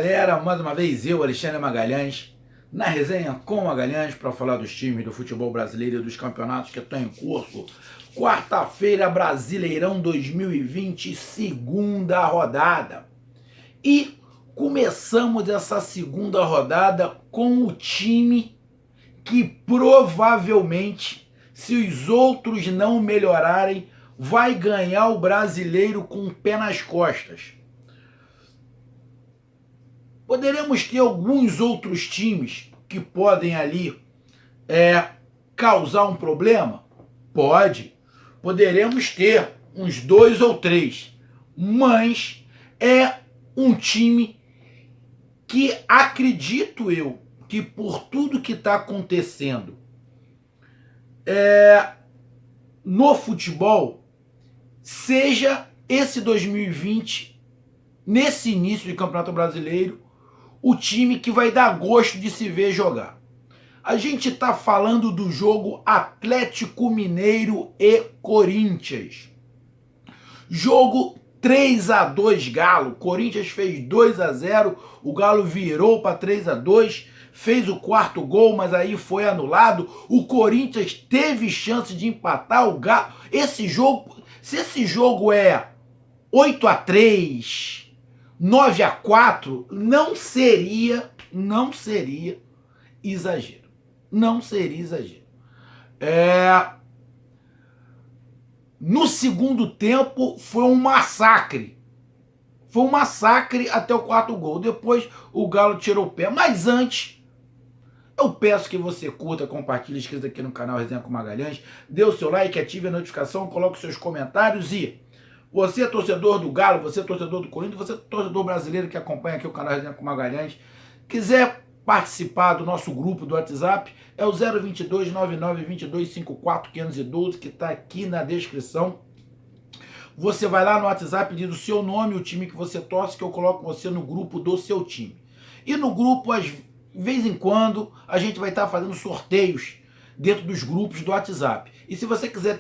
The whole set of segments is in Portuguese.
galera, mais uma vez eu, Alexandre Magalhães, na resenha com Magalhães para falar dos times do futebol brasileiro e dos campeonatos que estão em curso. Quarta-feira, Brasileirão 2020, segunda rodada. E começamos essa segunda rodada com o time que provavelmente, se os outros não melhorarem, vai ganhar o Brasileiro com o pé nas costas. Poderemos ter alguns outros times que podem ali causar um problema? Pode. Poderemos ter uns 2 ou 3. Mas é um time que acredito eu que por tudo que está acontecendo no futebol, seja esse 2020, nesse início de Campeonato Brasileiro, o time que vai dar gosto de se ver jogar. A gente está falando do jogo Atlético Mineiro e Corinthians. Jogo 3-2 Galo. Corinthians fez 2-0, o Galo virou para 3-2, fez o quarto gol, mas aí foi anulado. O Corinthians teve chance de empatar o Galo. Esse jogo, se esse jogo é 8-3, 9-4, não seria exagero. Não seria exagero. No segundo tempo foi um massacre. Foi um massacre até o quarto gol. Depois o Galo tirou o pé. Mas antes, eu peço que você curta, compartilhe, inscreva aqui no canal Resenha com Magalhães, dê o seu like, ative a notificação, coloque seus comentários e você é torcedor do Galo, você é torcedor do Corinthians, você é torcedor brasileiro que acompanha aqui o canal Resenha com Magalhães, quiser participar do nosso grupo do WhatsApp, é o 022 9922 54 512, que está aqui na descrição. Você vai lá no WhatsApp, diz o seu nome, o time que você torce, que eu coloco você no grupo do seu time. E no grupo, às vez em quando, a gente vai estar fazendo sorteios dentro dos grupos do WhatsApp. E se você quiser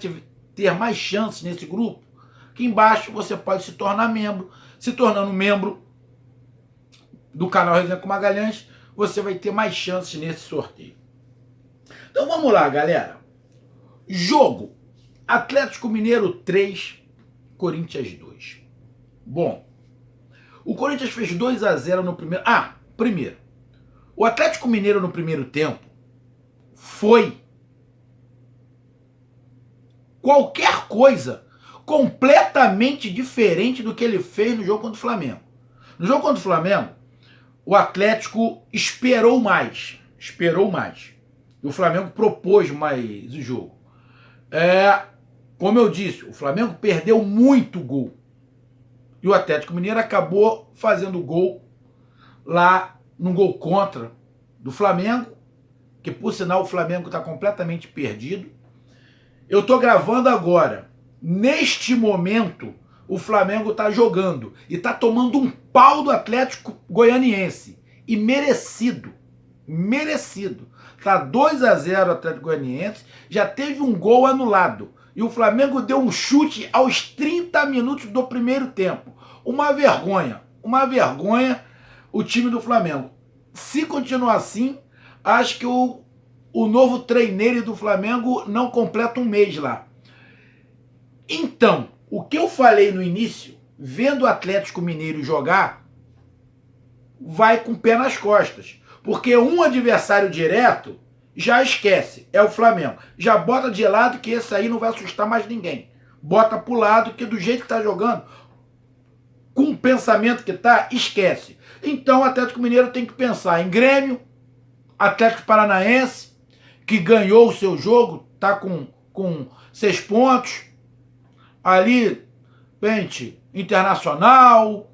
ter mais chances nesse grupo, aqui embaixo você pode se tornar membro. Se tornando membro do canal Resenha com Magalhães, você vai ter mais chances nesse sorteio. Então vamos lá, galera. Jogo: Atlético Mineiro 3, Corinthians 2. Bom, o Corinthians fez 2-0 no primeiro... primeiro, o Atlético Mineiro no primeiro tempo foi qualquer coisa completamente diferente do que ele fez no jogo contra o Flamengo. No jogo contra o Flamengo, o Atlético esperou mais. E o Flamengo propôs mais o jogo. Como eu disse, o Flamengo perdeu muito gol. E o Atlético Mineiro acabou fazendo gol lá no gol contra do Flamengo, que por sinal o Flamengo está completamente perdido. Eu estou gravando agora. Neste momento, o Flamengo está jogando e está tomando um pau do Atlético Goianiense. E merecido. Está 2-0 o Atlético Goianiense, já teve um gol anulado. E o Flamengo deu um chute aos 30 minutos do primeiro tempo. Uma vergonha o time do Flamengo. Se continuar assim, acho que o novo treineiro do Flamengo não completa um mês lá. Então, o que eu falei no início, vendo o Atlético Mineiro jogar, vai com o pé nas costas. Porque um adversário direto já esquece, é o Flamengo. Já bota de lado que esse aí não vai assustar mais ninguém. Bota pro lado que do jeito que tá jogando, com o pensamento que tá, esquece. Então o Atlético Mineiro tem que pensar em Grêmio, Atlético Paranaense, que ganhou o seu jogo, tá com 6 pontos. Ali, Pente, Internacional,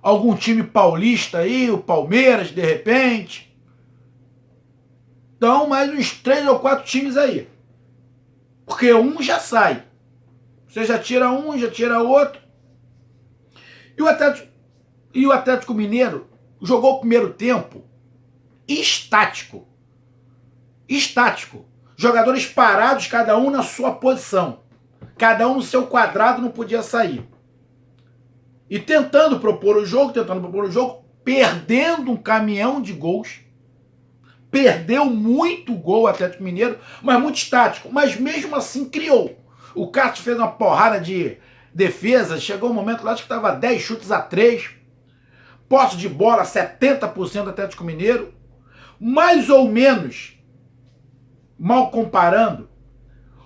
algum time paulista aí, o Palmeiras, de repente. Então, mais uns 3 ou 4 times aí. Porque um já sai. Você já tira um, já tira outro. E o Atlético Mineiro jogou o primeiro tempo estático. Jogadores parados, cada um na sua posição. Cada um no seu quadrado, não podia sair. e tentando propor o jogo, perdendo um caminhão de gols. Perdeu muito gol o Atlético Mineiro, mas muito estático. Mas mesmo assim criou. O Cássio fez uma porrada de defesa, chegou um momento lá que estava 10 chutes a 3, posse de bola 70% do Atlético Mineiro, mais ou menos, mal comparando,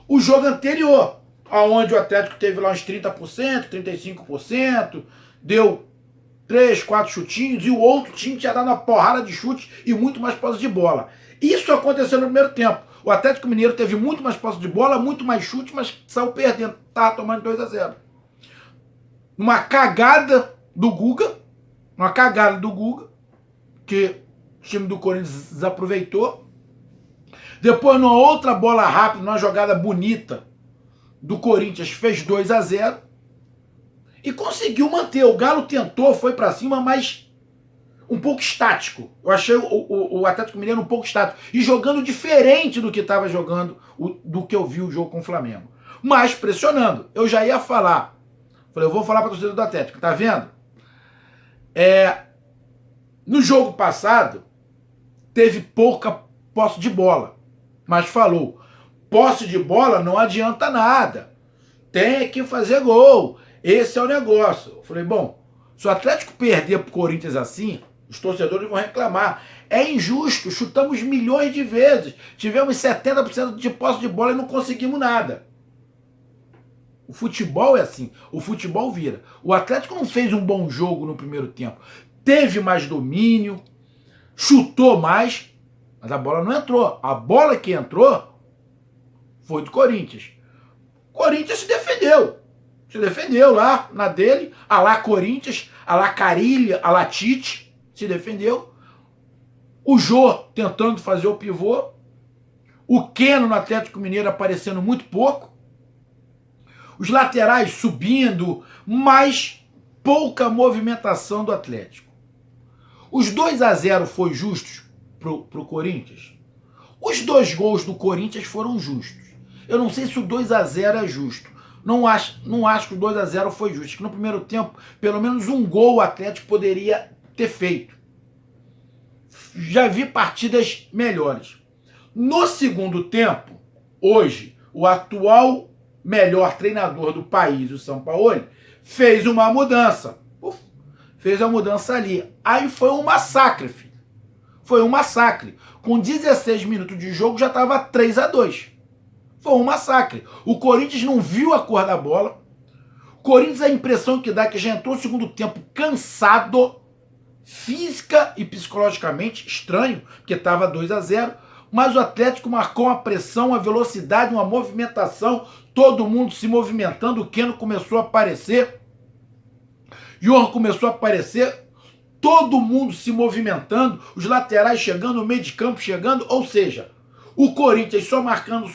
o jogo anterior, onde o Atlético teve lá uns 30%, 35%, deu 3, 4 chutinhos, e o outro time tinha dado uma porrada de chutes e muito mais posse de bola. Isso aconteceu no primeiro tempo. O Atlético Mineiro teve muito mais posse de bola, muito mais chute, mas saiu perdendo. Estava tomando 2-0. Uma cagada do Guga, que o time do Corinthians desaproveitou. Depois, numa outra bola rápida, numa jogada bonita do Corinthians, fez 2-0 e conseguiu manter. O Galo tentou, foi para cima, mas um pouco estático. Eu achei o Atlético Mineiro um pouco estático e jogando diferente do que estava jogando, do que eu vi o jogo com o Flamengo. Mas pressionando. Eu já ia falar. Falei, eu vou falar para a torcida do Atlético, tá vendo? No jogo passado, teve pouca posse de bola. Mas falou, posse de bola não adianta nada. Tem que fazer gol. Esse é o negócio. Eu falei, bom, se o Atlético perder pro Corinthians assim, os torcedores vão reclamar. É injusto, chutamos milhões de vezes. Tivemos 70% de posse de bola e não conseguimos nada. O futebol é assim, o futebol vira. O Atlético não fez um bom jogo no primeiro tempo. Teve mais domínio, chutou mais, mas a bola não entrou. A bola que entrou foi do Corinthians. O Corinthians se defendeu. Se defendeu lá na dele, a lá Corinthians, a lá Carilha, a lá Tite, se defendeu. O Jô tentando fazer o pivô. O Keno no Atlético Mineiro aparecendo muito pouco. Os laterais subindo, mas pouca movimentação do Atlético. Os 2-0 foi justos pro Corinthians? Os 2 gols do Corinthians foram justos. Eu não sei se o 2-0 é justo. Não acho que o 2-0 foi justo. Que no primeiro tempo, pelo menos um gol o Atlético poderia ter feito. Já vi partidas melhores. No segundo tempo, hoje, o atual melhor treinador do país, o Sampaoli, fez uma mudança. Fez a mudança ali. Aí foi um massacre, filho. Foi um massacre. Com 16 minutos de jogo já estava 3-2. Foi um massacre. O Corinthians não viu a cor da bola. O Corinthians, a impressão que dá é que já entrou no segundo tempo cansado, física e psicologicamente, estranho, porque estava 2-0. Mas o Atlético marcou uma pressão, uma velocidade, uma movimentação, todo mundo se movimentando, o Keno começou a aparecer, Johan começou a aparecer, todo mundo se movimentando, os laterais chegando, o meio de campo chegando, ou seja, o Corinthians só marcando,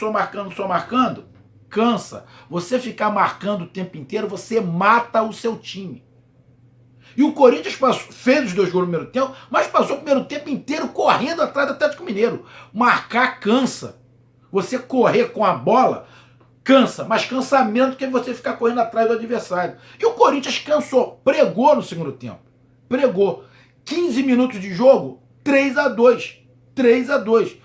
cansa. Você ficar marcando o tempo inteiro, você mata o seu time. E o Corinthians fez os 2 gols no primeiro tempo, mas passou o primeiro tempo inteiro correndo atrás do Atlético Mineiro. Marcar cansa. Você correr com a bola cansa, mas cansa menos do que você ficar correndo atrás do adversário. E o Corinthians cansou, pregou no segundo tempo. Pregou. 15 minutos de jogo, 3-2. 3-2.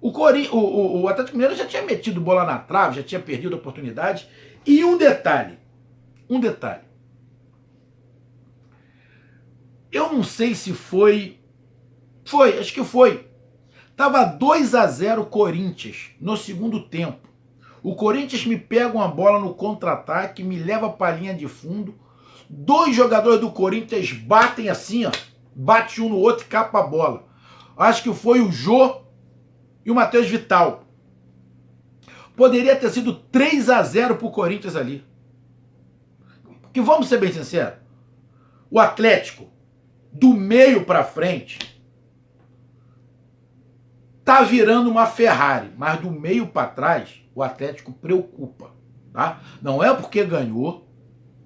O Atlético Mineiro já tinha metido bola na trave, já tinha perdido a oportunidade. E um detalhe. Eu não sei se foi. Acho que foi. Tava 2-0 Corinthians no segundo tempo. O Corinthians me pega uma bola no contra-ataque, me leva para a linha de fundo. 2 jogadores do Corinthians batem assim, ó. Bate um no outro e capa a bola. Acho que foi o Jô e o Matheus Vital. Poderia ter sido 3-0 pro Corinthians ali. Porque vamos ser bem sinceros. O Atlético, do meio para frente, tá virando uma Ferrari, mas do meio para trás o Atlético preocupa, tá? Não é porque ganhou,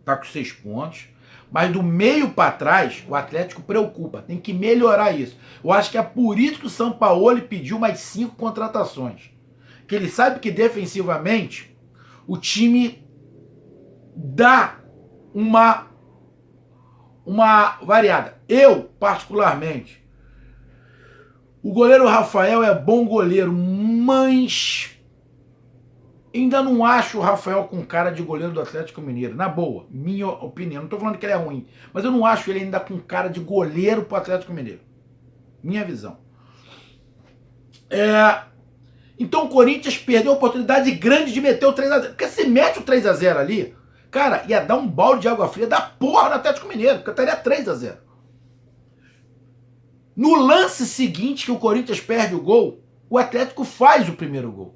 tá com 6 pontos, mas do meio para trás o Atlético preocupa, tem que melhorar isso. Eu acho que é por isso que o Sampaoli pediu mais 5 contratações, que ele sabe que defensivamente o time dá uma uma variada. Eu, particularmente, o goleiro Rafael é bom goleiro, mas ainda não acho o Rafael com cara de goleiro do Atlético Mineiro. Na boa, minha opinião. Não tô falando que ele é ruim, mas eu não acho ele ainda com cara de goleiro pro Atlético Mineiro. Minha visão. Então o Corinthians perdeu a oportunidade grande de meter o 3x0. Porque se mete o 3x0 ali, cara, ia dar um balde de água fria da porra no Atlético Mineiro, porque estaria 3x0. No lance seguinte que o Corinthians perde o gol, o Atlético faz o primeiro gol.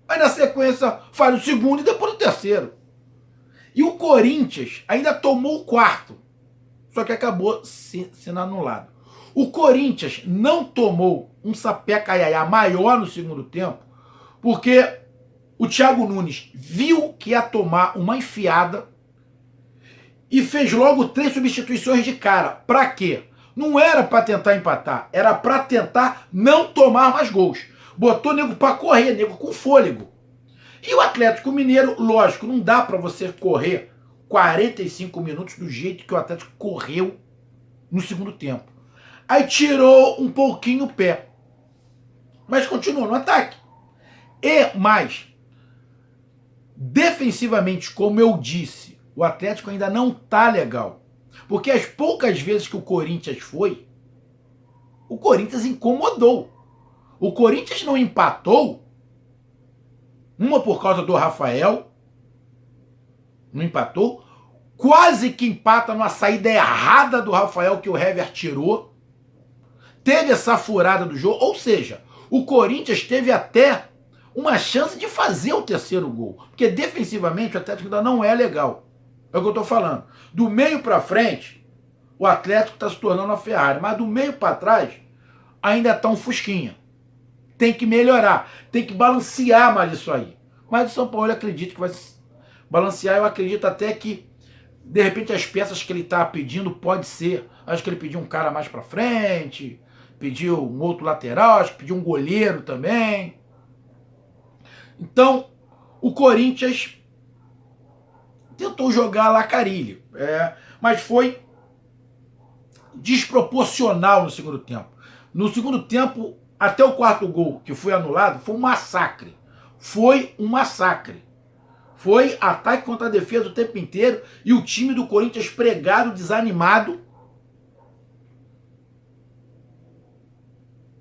Aí na sequência faz o segundo e depois o terceiro. E o Corinthians ainda tomou o quarto, só que acabou sendo anulado. O Corinthians não tomou um sapé-caiaiá maior no segundo tempo, porque o Thiago Nunes viu que ia tomar uma enfiada e fez logo 3 substituições de cara. Pra quê? Não era pra tentar empatar, era pra tentar não tomar mais gols. Botou nego pra correr, nego com fôlego. E o Atlético Mineiro, lógico, não dá pra você correr 45 minutos do jeito que o Atlético correu no segundo tempo. Aí tirou um pouquinho o pé, mas continuou no ataque. E mais, defensivamente, como eu disse, o Atlético ainda não tá legal. Porque as poucas vezes que o Corinthians foi, o Corinthians incomodou. O Corinthians não empatou, uma por causa do Rafael, não empatou, quase que empata numa saída errada do Rafael que o Hever tirou, teve essa furada do jogo, ou seja, o Corinthians teve até uma chance de fazer o terceiro gol, porque defensivamente o Atlético ainda não é legal. É o que eu tô falando. Do meio para frente, o Atlético está se tornando a Ferrari, mas do meio para trás ainda tá um fusquinha. Tem que melhorar, tem que balancear mais isso aí. Mas o São Paulo, eu acredito que vai balancear. Eu acredito até que, de repente, as peças que ele tá pedindo pode ser. Acho que ele pediu um cara mais para frente, pediu um outro lateral, acho que pediu um goleiro também. Então, o Corinthians tentou jogar a la Carille, mas foi desproporcional no segundo tempo. No segundo tempo, até o quarto gol, que foi anulado, foi um massacre. Foi um massacre. Foi ataque contra a defesa o tempo inteiro e o time do Corinthians pregado, desanimado.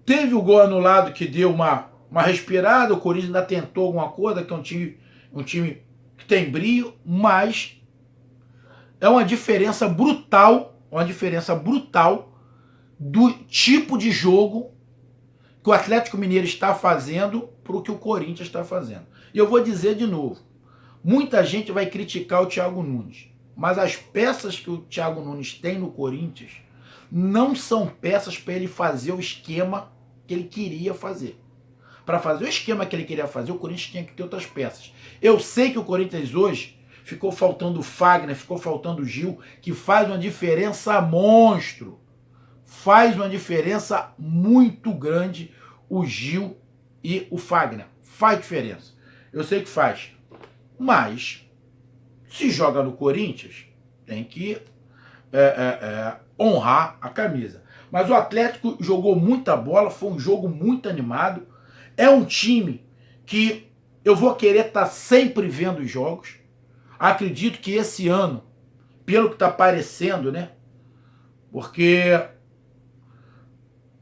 Teve o gol anulado que deu uma respirada, o Corinthians ainda tentou alguma coisa, que é um time que tem brio, mas é uma diferença brutal do tipo de jogo que o Atlético Mineiro está fazendo para o que o Corinthians está fazendo. E eu vou dizer de novo, muita gente vai criticar o Thiago Nunes, mas as peças que o Thiago Nunes tem no Corinthians não são peças para ele fazer o esquema que ele queria fazer. Para fazer o esquema que ele queria fazer, o Corinthians tinha que ter outras peças. Eu sei que o Corinthians hoje ficou faltando o Fagner, ficou faltando o Gil, que faz uma diferença monstro. Faz uma diferença muito grande o Gil e o Fagner. Faz diferença. Eu sei que faz. Mas, se joga no Corinthians, tem que honrar a camisa. Mas o Atlético jogou muita bola, foi um jogo muito animado. É um time que eu vou querer estar sempre vendo os jogos. Acredito que esse ano, pelo que está parecendo, né? Porque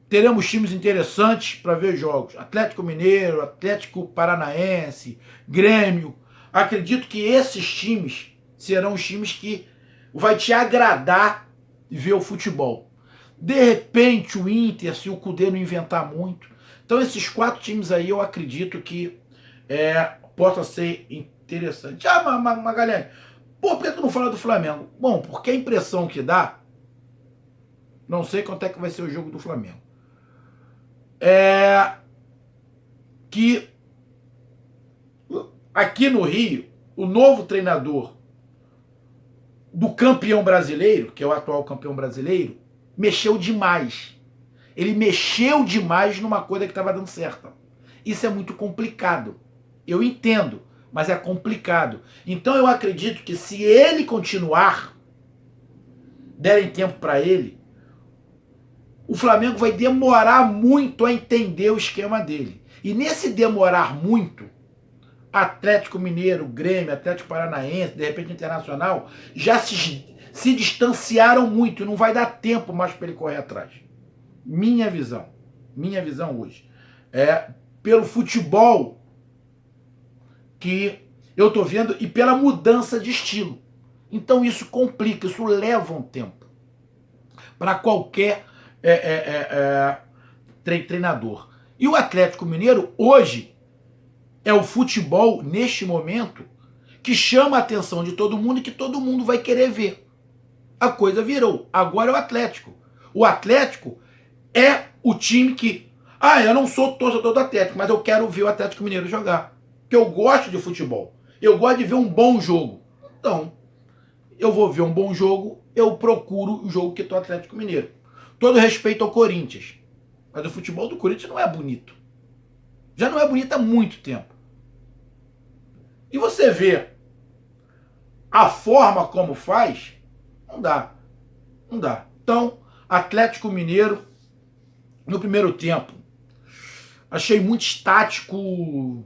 teremos times interessantes para ver jogos. Atlético Mineiro, Atlético Paranaense, Grêmio. Acredito que esses times serão os times que vai te agradar ver o futebol. De repente o Inter, se o Cudê não inventar muito. Então esses 4 times aí eu acredito que possa ser interessante. Ah, Magalhães, por que tu não fala do Flamengo? Bom, porque a impressão que dá, não sei quanto é que vai ser o jogo do Flamengo, que aqui no Rio, o novo treinador do campeão brasileiro, que é o atual campeão brasileiro, mexeu demais. Ele mexeu demais numa coisa que estava dando certo. Isso é muito complicado. Eu entendo, mas é complicado. Então eu acredito que se ele continuar, derem tempo para ele, o Flamengo vai demorar muito a entender o esquema dele. E nesse demorar muito, Atlético Mineiro, Grêmio, Atlético Paranaense, de repente Internacional, já se distanciaram muito. Não vai dar tempo mais para ele correr atrás. Minha visão hoje é pelo futebol que eu tô vendo e pela mudança de estilo. Então isso complica, isso leva um tempo para qualquer treinador. E o Atlético Mineiro hoje é o futebol, neste momento, que chama a atenção de todo mundo e que todo mundo vai querer ver. A coisa virou. Agora é o Atlético. O Atlético é o time que... eu não sou torcedor do Atlético, mas eu quero ver o Atlético Mineiro jogar. Porque eu gosto de futebol. Eu gosto de ver um bom jogo. Então, eu vou ver um bom jogo, eu procuro o jogo que é o Atlético Mineiro. Todo respeito ao Corinthians. Mas o futebol do Corinthians não é bonito. Já não é bonito há muito tempo. E você vê a forma como faz, não dá. Não dá. Então, Atlético Mineiro, no primeiro tempo, achei muito estático,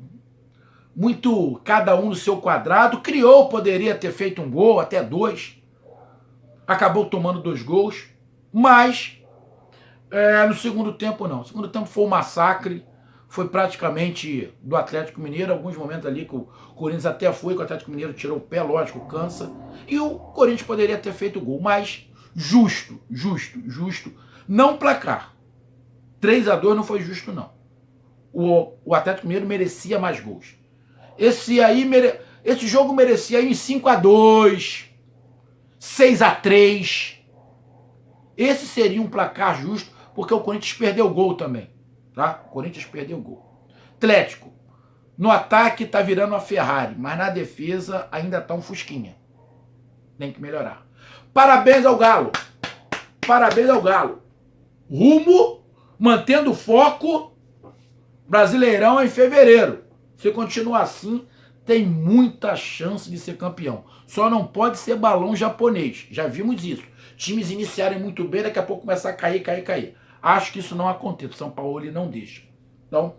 muito cada um no seu quadrado. Criou, poderia ter feito um gol, até 2. Acabou tomando 2 gols. Mas, no segundo tempo, não. No segundo tempo foi um massacre. Foi praticamente do Atlético Mineiro. Alguns momentos ali que o Corinthians até foi, que o Atlético Mineiro tirou o pé, lógico, cansa. E o Corinthians poderia ter feito gol. Mas justo. Não placar. 3-2 não foi justo, não. O Atlético Mineiro merecia mais gols. Esse jogo merecia aí 5-2, 6-3. Esse seria um placar justo, porque o Corinthians perdeu gol também. Tá? O Corinthians perdeu gol. Atlético, no ataque tá virando uma Ferrari, mas na defesa ainda tá um Fusquinha. Tem que melhorar. Parabéns ao Galo. Parabéns ao Galo. Rumo, mantendo o foco, Brasileirão em fevereiro. Se continuar assim, tem muita chance de ser campeão. Só não pode ser balão japonês. Já vimos isso. Times iniciarem muito bem, daqui a pouco começar a cair. Acho que isso não acontece. São Paulo ele não deixa. Então,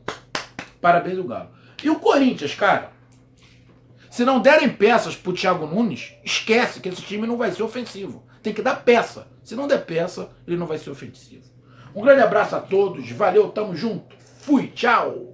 parabéns ao Galo. E o Corinthians, cara? Se não derem peças pro Thiago Nunes, esquece que esse time não vai ser ofensivo. Tem que dar peça. Se não der peça, ele não vai ser ofensivo. Um grande abraço a todos. Valeu, tamo junto. Fui, tchau.